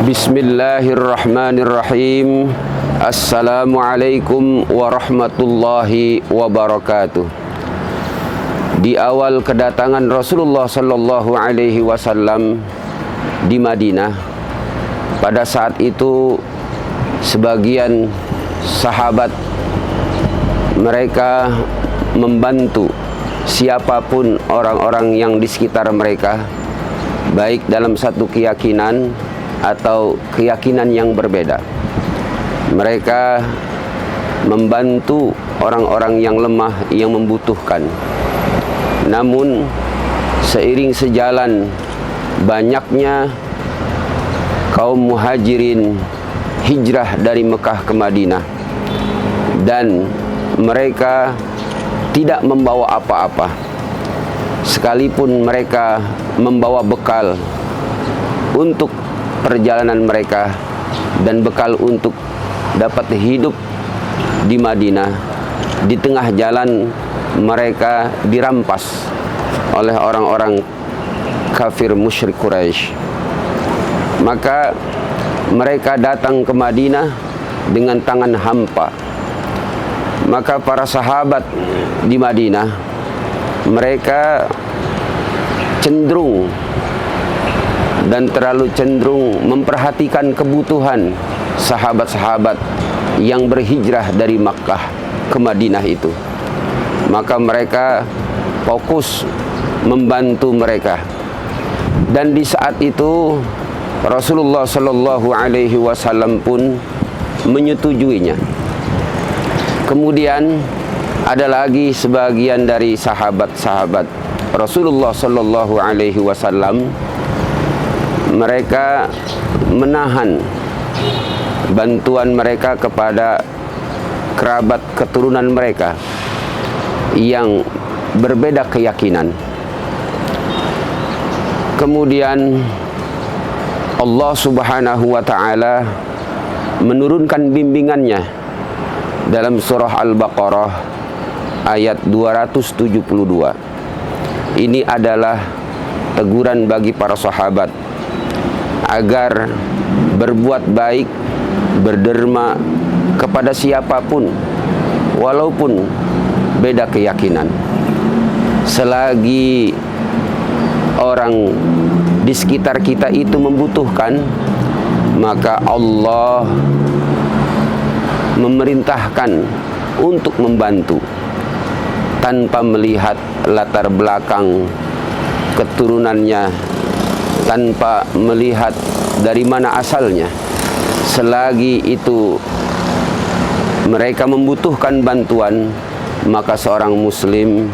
Bismillahirrahmanirrahim. Assalamualaikum warahmatullahi wabarakatuh. Di awal kedatangan Rasulullah sallallahu alaihi wasallam di Madinah, pada saat itu sebagian sahabat mereka membantu siapapun orang-orang yang di sekitar mereka, baik dalam satu keyakinan atau keyakinan yang berbeda. Mereka membantu orang-orang yang lemah, yang membutuhkan. Namun seiring sejalan banyaknya kaum muhajirin hijrah dari Mekah ke Madinah, dan mereka tidak membawa apa-apa, sekalipun mereka membawa bekal untuk perjalanan mereka dan bekal untuk dapat hidup di Madinah. Di tengah jalan mereka dirampas oleh orang-orang kafir musyrik Quraisy. Maka mereka datang ke Madinah dengan tangan hampa. Maka para sahabat di Madinah, mereka cenderung dan terlalu cenderung memperhatikan kebutuhan sahabat-sahabat yang berhijrah dari Makkah ke Madinah itu. Maka mereka fokus membantu mereka. Dan di saat itu Rasulullah sallallahu alaihi wasallam pun menyetujuinya. Kemudian ada lagi sebagian dari sahabat-sahabat Rasulullah sallallahu alaihi wasallam, mereka menahan bantuan mereka kepada kerabat keturunan mereka yang berbeda keyakinan. Kemudian Allah Subhanahu wa ta'ala menurunkan bimbingannya dalam surah Al-Baqarah ayat 272. Ini adalah teguran bagi para sahabat agar berbuat baik, berderma kepada siapapun walaupun beda keyakinan. Selagi orang di sekitar kita itu membutuhkan, maka Allah memerintahkan untuk membantu tanpa melihat latar belakang keturunannya, tanpa melihat dari mana asalnya. Selagi itu mereka membutuhkan bantuan, maka seorang muslim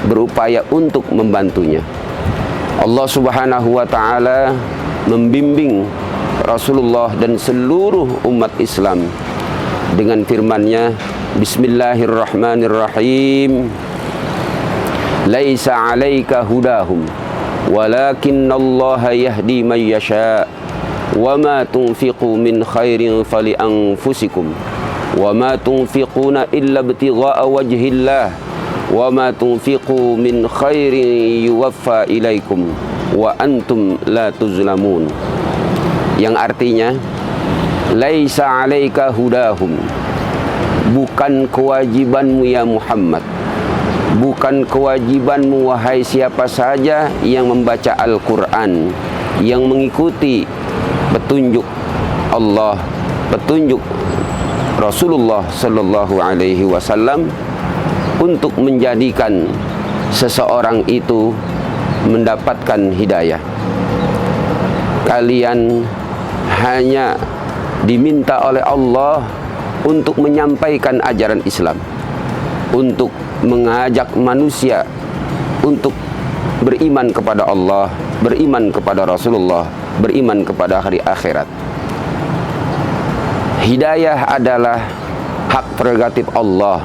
berupaya untuk membantunya. Allah Subhanahu wa ta'ala membimbing Rasulullah dan seluruh umat Islam dengan firman-Nya, Bismillahirrahmanirrahim. Laisa 'alaika hudahum walakinnallaha yahdi man yasha wa ma tunfiqu min khairin fali anfusikum wa ma tunfiquna illa ibtigha'a wajhillah wa ma tunfiqu min khairin yuwaffa ilaikum wa antum la tuzlamun. Yang artinya, laisa 'alaika hudahum, bukan kewajibanmu ya Muhammad, bukan kewajibanmu wahai siapa saja yang membaca Al-Quran, yang mengikuti petunjuk Allah, petunjuk Rasulullah sallallahu alaihi wasallam, untuk menjadikan seseorang itu mendapatkan hidayah. Kalian hanya diminta oleh Allah untuk menyampaikan ajaran Islam, untuk mengajak manusia untuk beriman kepada Allah, beriman kepada Rasulullah, beriman kepada hari akhirat. Hidayah adalah hak prerogatif Allah.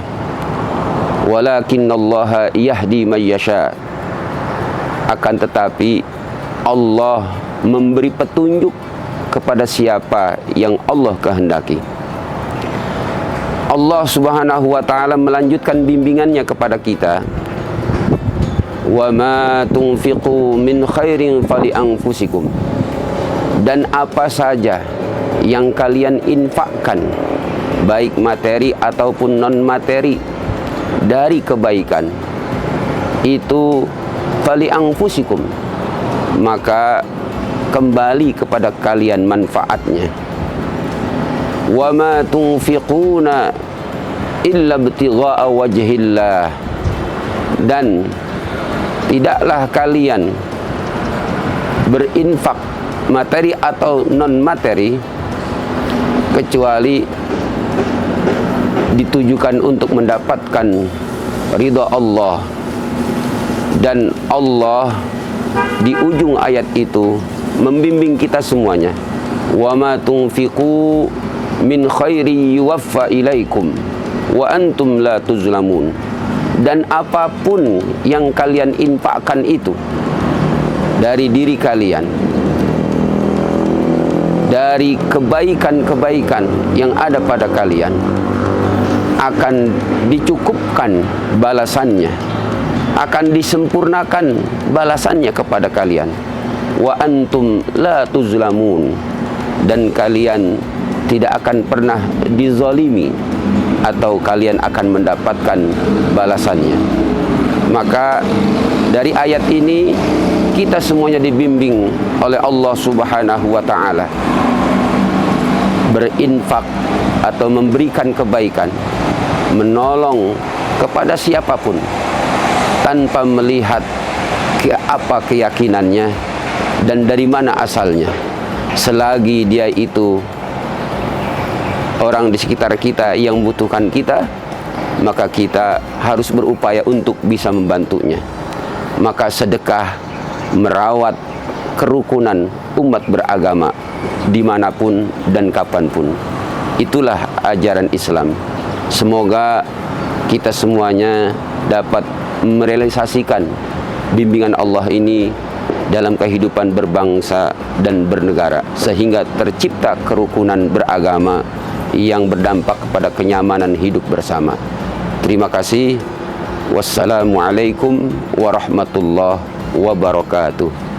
Walakinnallaha yahdi man yasha. Akan tetapi Allah memberi petunjuk kepada siapa yang Allah kehendaki. Allah Subhanahu wa ta'ala melanjutkan bimbingannya kepada kita. Wa ma tunfiqu min khairin fali anfusikum. Dan apa saja yang kalian infakkan, baik materi ataupun non materi, dari kebaikan, itu fali anfusikum, maka kembali kepada kalian manfaatnya. Wa ma tunfiquna illa ibtigha'a wajhillah, dan tidaklah kalian berinfak materi atau non materi kecuali ditujukan untuk mendapatkan ridha Allah. Dan Allah di ujung ayat itu membimbing kita semuanya. Wa ma tunfiqu min khairi yuwaffa ilaikum wa antum la tuzlamun. Dan apapun yang kalian infakkan itu dari diri kalian, dari kebaikan-kebaikan yang ada pada kalian, akan dicukupkan balasannya, akan disempurnakan balasannya kepada kalian. Wa antum la tuzlamun, dan kalian tidak akan pernah dizalimi atau kalian akan mendapatkan balasannya. Maka dari ayat ini kita semuanya dibimbing oleh Allah Subhanahu wa taala berinfak atau memberikan kebaikan, menolong kepada siapapun tanpa melihat apa keyakinannya dan dari mana asalnya. Selagi dia itu orang di sekitar kita yang membutuhkan kita, maka kita harus berupaya untuk bisa membantunya. Maka sedekah merawat kerukunan umat beragama dimanapun dan kapanpun. Itulah ajaran Islam. Semoga kita semuanya dapat merealisasikan bimbingan Allah ini dalam kehidupan berbangsa dan bernegara, sehingga tercipta kerukunan beragama yang berdampak kepada kenyamanan hidup bersama. Terima kasih. Wassalamualaikum warahmatullahi wabarakatuh.